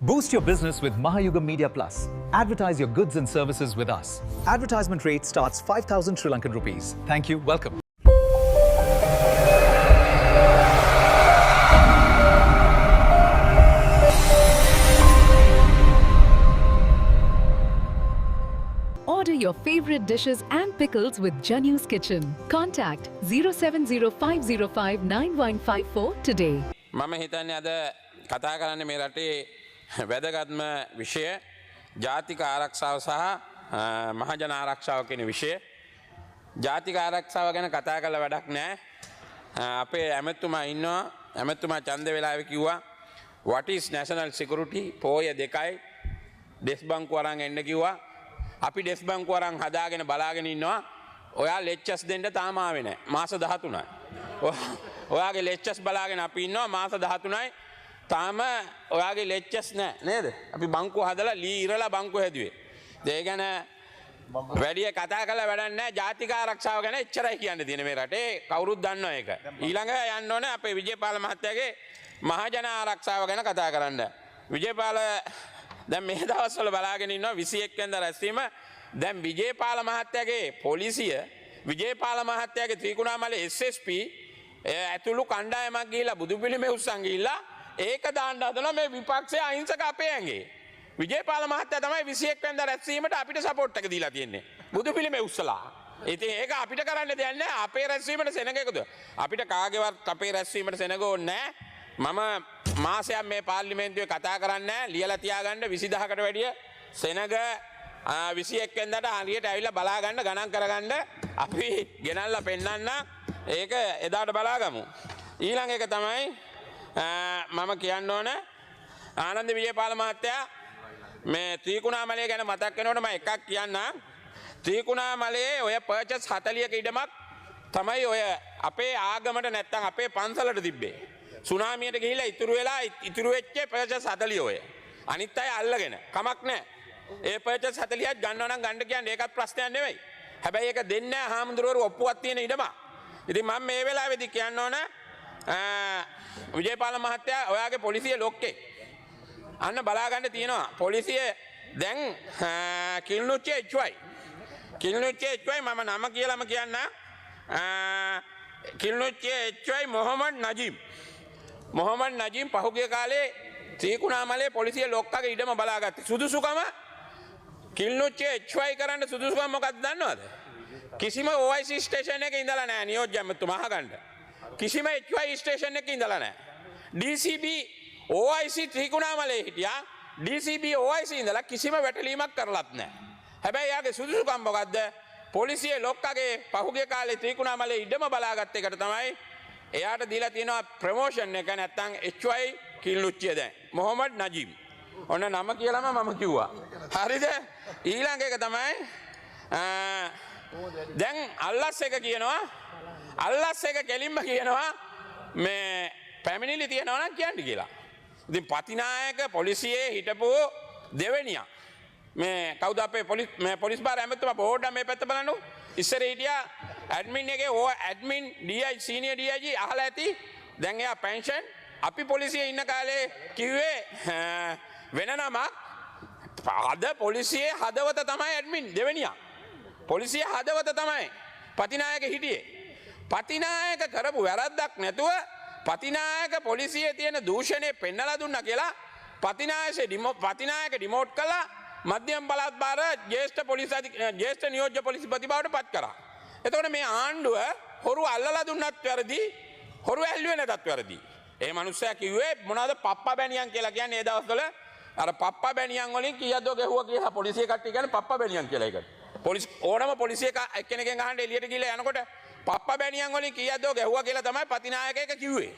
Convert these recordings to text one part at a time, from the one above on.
Boost your business with Mahayuga Media Plus. Advertise your goods and services with us. Advertisement rate starts 5,000 Sri Lankan rupees. Thank you. Welcome. Order your favorite dishes and pickles with Janu's Kitchen. Contact 070-505-9154 today. මම හිතන්නේ අද කතා කරන්නේ මේ රටේ වැදගත්ම විෂය ජාතික ආරක්ෂාව සහ මහජන ආරක්ෂාව කියන විෂය. ජාතික ආරක්ෂාව ගැන කතා කරලා වැඩක් නැහැ. අපේ ඇමතුමා ඉන්නවා. ඇමතුමා ඡන්ද වෙලාවේ කිව්වා what is national security පොය දෙකයි ඩෙස් බංකුව අරන් එන්න කිව්වා. අපි ඩෙස් බංකුව අරන් හදාගෙන බලාගෙන ඉන්නවා. ඔයා ලෙක්චර්ස් දෙන්න තාම ආවේ නැහැ. මාස 13යි. ඔයාගේ ලෙක්චර්ස් බලාගෙන අපි ඉන්නවා මාස 13යි. තාම ඔයාගේ ලෙක්චර්ස් නැහැ නේද? අපි බංකුව හදලා ලී ඉරලා බංකුව හැදුවේ. ඒ ගැන වැඩි කතා කරලා වැඩක් නැහැ. ජාතික ආරක්ෂාව ගැන එච්චරයි කියන්න තියෙන මේ රටේ. කවුරුත් දන්නවා ඒක. ඊළඟ යන්න ඕනේ අපේ විජේපාල මහත්තයාගේ මහජන ආරක්ෂාව ගැන කතා කරන්න. විජේපාල දැන් මේ දවස්වල බලාගෙන ඉන්නවා 21 වෙනිදා රැස්වීම. දැන් විජේපාල මහත්තයාගේ පොලිසිය විජේපාල මහත්තයාගේ ත්‍රිකුණාමලේ SSP ඇතුළු කණ්ඩායමක් ගිහිල්ලා බුදු පිළිමේ උස්සන් ගිහිල්ලා ඒක දාන්න හදනවා මේ විපක්ෂයේ අහිංසක අපේ ඇඟේ. විජේපාල මහත්තයා තමයි 21 වෙනිදා රැස්වීමට අපිට සපෝට් එක දීලා තියෙන්නේ. බුදු පිළිමේ උස්සලා. ඉතින් ඒක අපිට කරන්න දෙයක් නැහැ. අපේ රැස්වීමට සෙනග එකද? අපිට කාගේවත් අපේ රැස්වීමට සෙනග ඕනේ නැහැ. මම මාසයක් මේ පාර්ලිමේන්තුවේ කතා කරන්නේ නැහැ. ලියලා තියාගන්න 20000කට වැඩිය සෙනග 21 වෙනිදාට හරියට ඇවිල්ලා බලා ගන්න ගණන් කරගන්න අපි ගෙනල්ලා පෙන්නන්න. ඒක එදාට බලාගමු. ඊළඟ එක තමයි මම කියන්න ඕන ආනන්ද විජේපාල මහත්තයා මේ ත්‍රිකුණාමලය ගැන මතක් වෙනකොට මම එකක් කියන්නම්. ත්‍රිකුණාමලයේ ඔය පර්චස් 40ක ඉඩමක් තමයි ඔය අපේ ආගමට නැත්තම් අපේ පන්සලට තිබ්බේ. සුනාමියට ගිහිල්ලා ඉතුරු වෙච්ච පර්චස් 40 ඔය. අනිත් අය අල්ලගෙන කමක් නැහැ. ඒ පර්චස් 40ක් ගන්නවා නම් ගන්න කියන්නේ ඒකත් ප්‍රශ්නයක් නෙවෙයි. හැබැයි ඒක දෙන්නේ නැහැ හාමුදුරුවෝ ඔප්පුවක් තියෙන ඉඩම. ඉතින් මම මේ වෙලාවේදී කියන්න ඕන විජේපාල මහත්තයා ඔයාගේ පොලිසිය ලොක්කේ. අන්න බලා ගන්න තියෙනවා. පොලිසිය දැන් කිල්නුච්චේ HY. කිල්නුච්චේ HY මම නම කියලාම කියන්න. කිල්නුච්චේ HY මොහමඩ් නජීම්. මොහමඩ් නජීම් පහුගිය කාලේ ත්‍රිකුණාමලේ පොලිසිය ලොක්කගේ ඉඩම බලාගත්තේ. සුදුසුකම කිල්නුච්චේ HY කරන්න සුදුසුකම මොකක්ද දන්නවද? කිසිම OIC ස්ටේෂන් එකේ ඉඳලා නැහැ නියෝජ්‍ය ඇමතුමා අහගන්න. කිසිම HY ස්ටේෂන් එකේ ඉඳලා නැහැ. DCB OIC ත්‍රිකුණාමලේ හිටියා. DCB OIC ඉඳලා කිසිම වැටලීමක් කරලත් නැහැ. හැබැයි යාගේ සුදුසුකම් මොකද්ද? පොලිසිය ලොක්කගේ පහුගිය කාලේ ත්‍රිකුණාමලේ ඉඩම බලාගත්ත එකට තමයි එයාට දීලා තියෙනවා ප්‍රොමෝෂන් එක නැත්තම් HY කිල්නුච්චිය දැන් මොහමඩ් නජීම්. ඔන්න නම කියලාම මම කිව්වා. හරිද? ඊළඟ එක තමයි දැන් අල්ලස් එක කියනවා. අල්ලස් එක කෙලින්ම කියනවා මේ පැමිණිලි තියනවා නම් කියන්න කියලා. ඉතින් පතිනායක පොලිසියේ හිටපු දෙවෙනියා මේ කවුද අපේ පොලිස් බාර ඇමතුමා බෝඩ්ඩ මේ පැත්ත බලන්න. ඉස්සර හිටියා ඇඩ්මින් එකේ ඇඩ්මින් DI සීනියර් DIG අහලා ඇති. දැන් එයා පෙන්ෂන්. අපි පොලිසියේ ඉන්න කාලේ කිව්වේ වෙන නමක්. අද පොලිසියේ හදවත තමයි ඇඩ්මින් දෙවෙනියා. පොලිසිය හදවත තමයි පතිනායක හිටියේ. පතිනායක කරපු වැරද්දක් නැතුව පතිනායක පොලිසියේ තියෙන දූෂණය පෙන්නලා දුන්නා කියලා පතිනායක ඩිමෝට් කළා මධ්‍යම බලාත්කාර ජ්‍යෙෂ්ඨ නියෝජ්‍ය පොලිස්පති බවට පත් කරා. එතකොට මේ ආණ්ඩුව හොරු අල්ලලා දුන්නත් වැරදි, හොරු ඇල්ලුවේ නැතත් වැරදි. ඒ මනුස්සයා කිව්වේ මොනවද පප්පා බැනියන් කියලා කියන්නේ ඒ දවස්වල අර පප්පා බැනියන් වලින් කීයක්ද ගැහුවා කියලා පොලිසිය කට්ටිය කියන්නේ පප්පා බැනියන් කියලා ඒකට. ඕනම පොලිසිය එක්කෙනෙක්ගෙන් අහන්න එළියට ගිහලා යනකොට පප්පා බැනියන් වලින් කීයක්ද ගැහුවා කියලා තමයි පතිනායක එක කිව්වේ.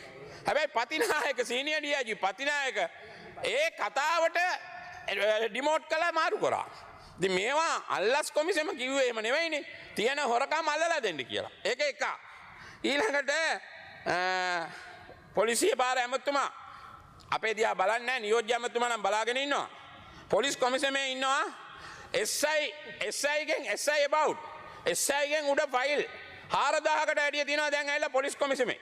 හැබැයි පතිනායක සීනියර් DIG පතිනායක ඒ කතාවට ඩිමෝට් කළා මාරු කරා. ඉතින් මේවා අල්ලස් කොමිසම කිව්වේ එහෙම නෙවෙයිනේ. තියෙන හොරකම් අල්ලලා දෙන්න කියලා. ඒක එක. ඊළඟට පොලිසිය බාර ඇමතුමා අපේ දිහා බලන්නේ නැහැ. නියෝජ්‍ය ඇමතුමා නම් බලාගෙන ඉන්නවා. පොලිස් කොමිසමේ ඉන්නවා. SI about SI ගෙන් උඩ ෆයිල් 4000කට වැඩිය තියෙනවා දැන් ඇවිල්ලා පොලිස් කොමිසමේ.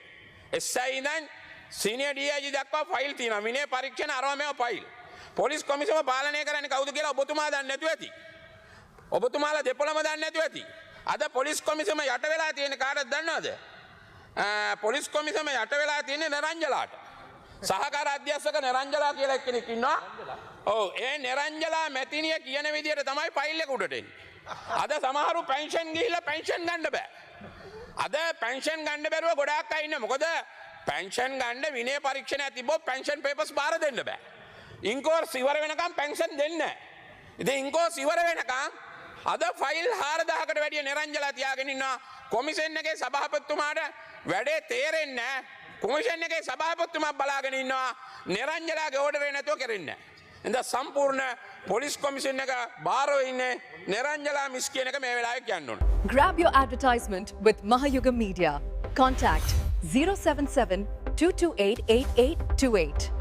SI ඉඳන් සීනියර් DIG දක්වා ෆයිල් තියෙනවා. විනය පරීක්ෂණ අරවමෙව ෆයිල්. පොලිස් කොමිසම පාලනය කරන්නේ කවුද කියලා ඔබතුමා දන්නේ නැතුව ඇති. ඔබතුමාලා දෙපොළම දන්නේ නැතුව ඇති. අද පොලිස් කොමිසම යට වෙලා තියෙන කාටද දන්නවද? පොලිස් කොමිසම යට වෙලා තියෙන්නේ නිරංජලාට. සහකාර අධ්‍යක්ෂක නිරංජලා කියලා කෙනෙක් ඉන්නවා. ඔව් ඒ නිරංජලා මැතිනිය කියන විදිහට තමයි ෆයිල් එක උඩට එන්නේ. අද සමහරු පෙන්ෂන් ගිහිල්ලා පෙන්ෂන් ගන්න බෑ. අද පෙන්ෂන් ගන්න බැරුව ගොඩාක් අය ඉන්නේ. මොකද පෙන්ෂන් ගන්න විනය පරීක්ෂණයක් තිබ්බොත් පෙන්ෂන් පේපර්ස් බාර දෙන්න බෑ. ඉන්කෝස් ඉවර වෙනකම් පෙන්ෂන් දෙන්නේ නැහැ. ඉතින් ඉන්කෝස් ඉවර වෙනකම් අද ෆයිල් 4000කට වැඩිය නිරංජලා තියාගෙන ඉන්නවා. කොමිෂන් එකේ සභාපතිතුමාට වැඩේ තේරෙන්නේ නැහැ. කොමිෂන් එකේ සභාපතිතුමා බලාගෙන ඉන්නවා. නිරංජලාගේ ඕඩරේ නැතුව කරන්නේ නැහැ. එඳ සම්පූර්ණ පොලිස් කොමිෂන් එක බාරව ඉන්නේ නිරංජලා මිස් කියන එක මේ වෙලාවේ කියන්න ඕන. Grab your advertisement with Mahayuga Media. Contact 077 228 8828.